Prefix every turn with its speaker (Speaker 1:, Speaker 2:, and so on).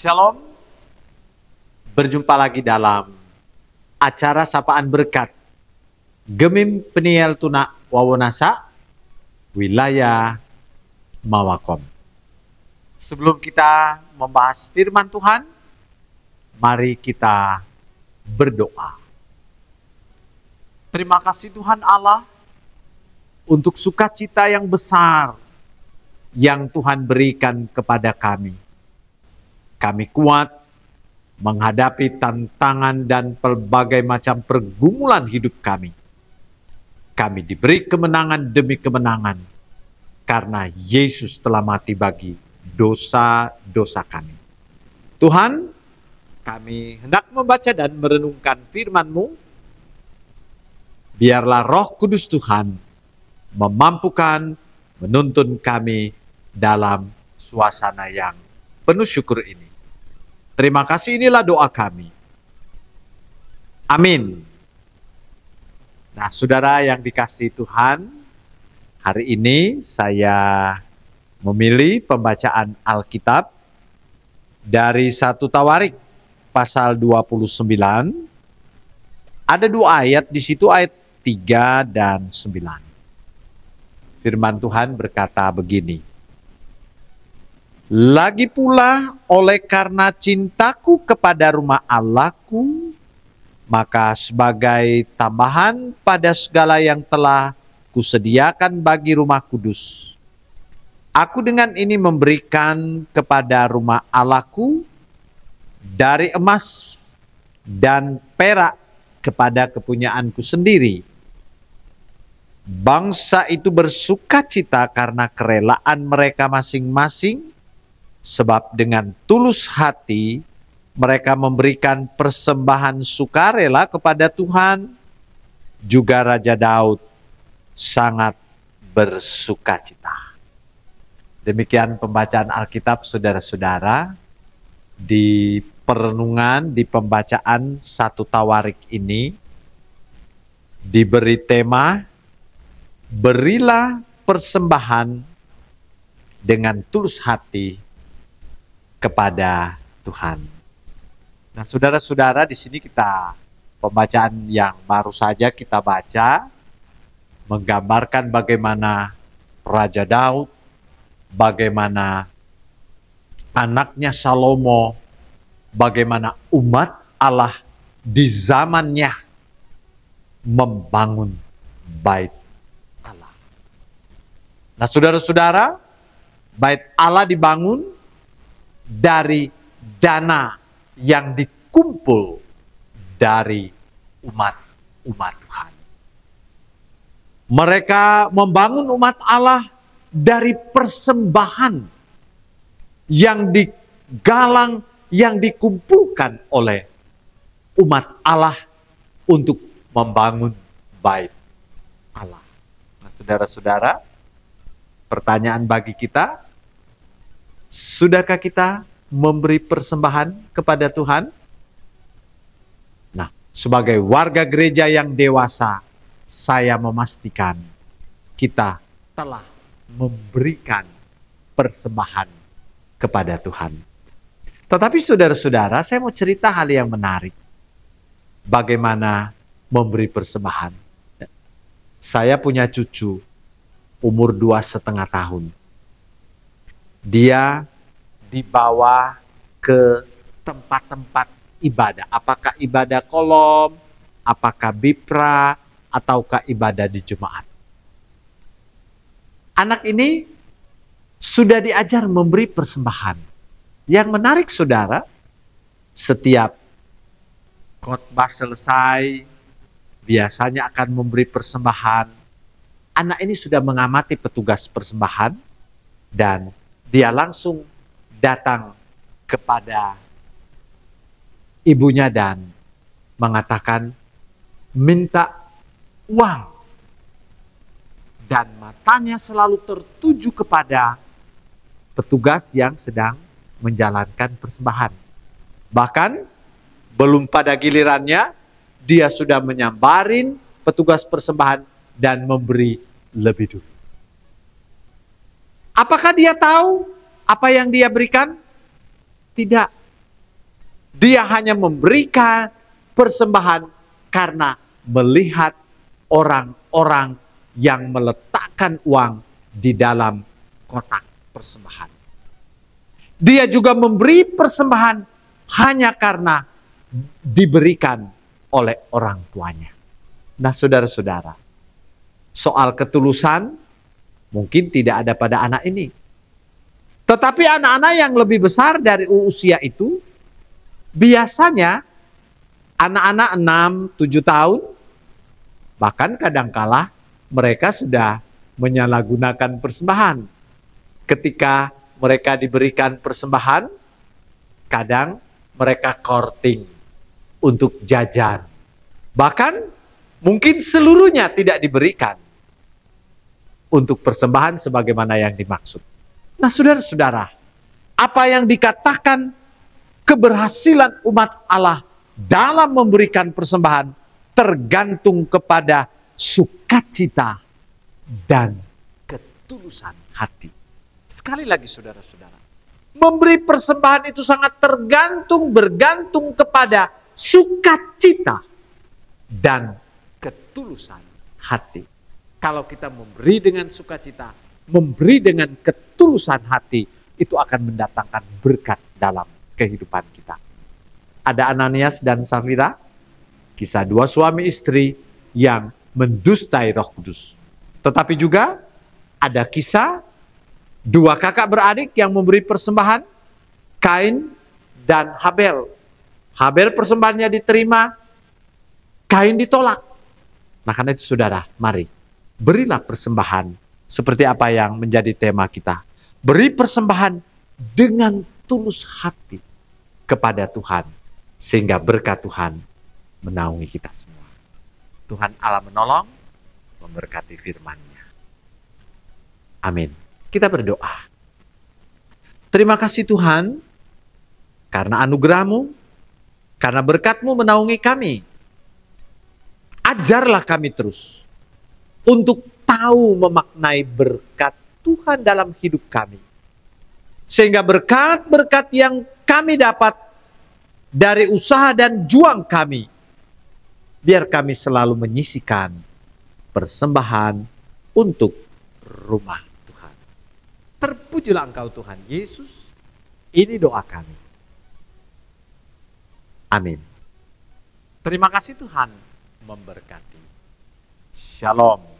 Speaker 1: Shalom, berjumpa lagi dalam acara Sapaan Berkat Gemim Peniel Tuna Wawonasa, wilayah Mawakom. Sebelum kita membahas firman Tuhan, mari kita berdoa. Terima kasih Tuhan Allah untuk sukacita yang besar yang Tuhan berikan kepada kami. Kami kuat menghadapi tantangan dan berbagai macam pergumulan hidup kami. Kami diberi kemenangan demi kemenangan karena Yesus telah mati bagi dosa-dosa kami. Tuhan, kami hendak membaca dan merenungkan firman-Mu. Biarlah Roh Kudus Tuhan memampukan, menuntun kami dalam suasana yang penuh syukur ini. Terima kasih, inilah doa kami. Amin. Nah, saudara yang dikasihi Tuhan, hari ini saya memilih pembacaan Alkitab dari 1 Tawarik pasal 29. Ada 2 ayat di situ, ayat 3 dan 9. Firman Tuhan berkata begini. Lagi pula oleh karena cintaku kepada rumah Allahku, maka sebagai tambahan pada segala yang telah kusediakan bagi rumah kudus, aku dengan ini memberikan kepada rumah Allahku dari emas dan perak kepada kepunyaanku sendiri. Bangsa itu bersukacita karena kerelaan mereka masing-masing, sebab dengan tulus hati mereka memberikan persembahan sukarela kepada Tuhan. Juga Raja Daud sangat bersukacita. Demikian pembacaan Alkitab saudara-saudara. Di perenungan, di pembacaan 1 Tawarik ini diberi tema, berilah persembahan dengan tulus hati kepada Tuhan. Nah, saudara-saudara, di sini kita pembacaan yang baru saja kita baca menggambarkan bagaimana Raja Daud, bagaimana anaknya Salomo, bagaimana umat Allah di zamannya membangun bait Allah. Nah, saudara-saudara, bait Allah dibangun dari dana yang dikumpul dari umat Tuhan. Mereka membangun umat Allah dari persembahan yang digalang, yang dikumpulkan oleh umat Allah untuk membangun bait Allah. Nah, saudara-saudara, pertanyaan bagi kita, sudahkah kita memberi persembahan kepada Tuhan? Nah, sebagai warga gereja yang dewasa, saya memastikan kita telah memberikan persembahan kepada Tuhan. Tetapi saudara-saudara, saya mau cerita hal yang menarik. Bagaimana memberi persembahan. Saya punya cucu, umur 2,5 tahun. Dia dibawa ke tempat-tempat ibadah. Apakah ibadah kolom, apakah bipra, ataukah ibadah di jemaat. Anak ini sudah diajar memberi persembahan. Yang menarik saudara, setiap khotbah selesai, biasanya akan memberi persembahan. Anak ini sudah mengamati petugas persembahan dan dia langsung datang kepada ibunya dan mengatakan, minta uang. Dan matanya selalu tertuju kepada petugas yang sedang menjalankan persembahan. Bahkan belum pada gilirannya, dia sudah menyambarin petugas persembahan dan memberi lebih dulu. Apakah dia tahu apa yang dia berikan? Tidak. Dia hanya memberikan persembahan karena melihat orang-orang yang meletakkan uang di dalam kotak persembahan. Dia juga memberi persembahan hanya karena diberikan oleh orang tuanya. Nah, saudara-saudara, soal ketulusan mungkin tidak ada pada anak ini. Tetapi anak-anak yang lebih besar dari usia itu, biasanya anak-anak 6-7 tahun, bahkan kadangkala mereka sudah menyalahgunakan persembahan. Ketika mereka diberikan persembahan, kadang mereka courting untuk jajan. Bahkan mungkin seluruhnya tidak diberikan untuk persembahan sebagaimana yang dimaksud. Nah, saudara-saudara, apa yang dikatakan keberhasilan umat Allah dalam memberikan persembahan tergantung kepada sukacita dan ketulusan hati. Sekali lagi saudara-saudara, memberi persembahan itu sangat bergantung kepada sukacita dan ketulusan hati. Kalau kita memberi dengan sukacita, memberi dengan ketulusan hati, itu akan mendatangkan berkat dalam kehidupan kita. Ada Ananias dan Safira, kisah dua suami istri yang mendustai Roh Kudus. Tetapi juga ada kisah dua kakak beradik yang memberi persembahan, Kain dan Habel. Habel persembahannya diterima, Kain ditolak. Nah, karena itu saudara, mari berilah persembahan seperti apa yang menjadi tema kita. Beri persembahan dengan tulus hati kepada Tuhan, sehingga berkat Tuhan menaungi kita semua. Tuhan Allah menolong, memberkati firman-Nya. Amin. Kita berdoa. Terima kasih Tuhan, karena anugerah-Mu, karena berkat-Mu menaungi kami. Ajarlah kami terus untuk tahu memaknai berkat Tuhan dalam hidup kami. Sehingga berkat-berkat yang kami dapat dari usaha dan juang kami, biar kami selalu menyisikan persembahan untuk rumah Tuhan. Terpujilah Engkau Tuhan Yesus. Ini doa kami. Amin. Terima kasih Tuhan memberkati. Shalom.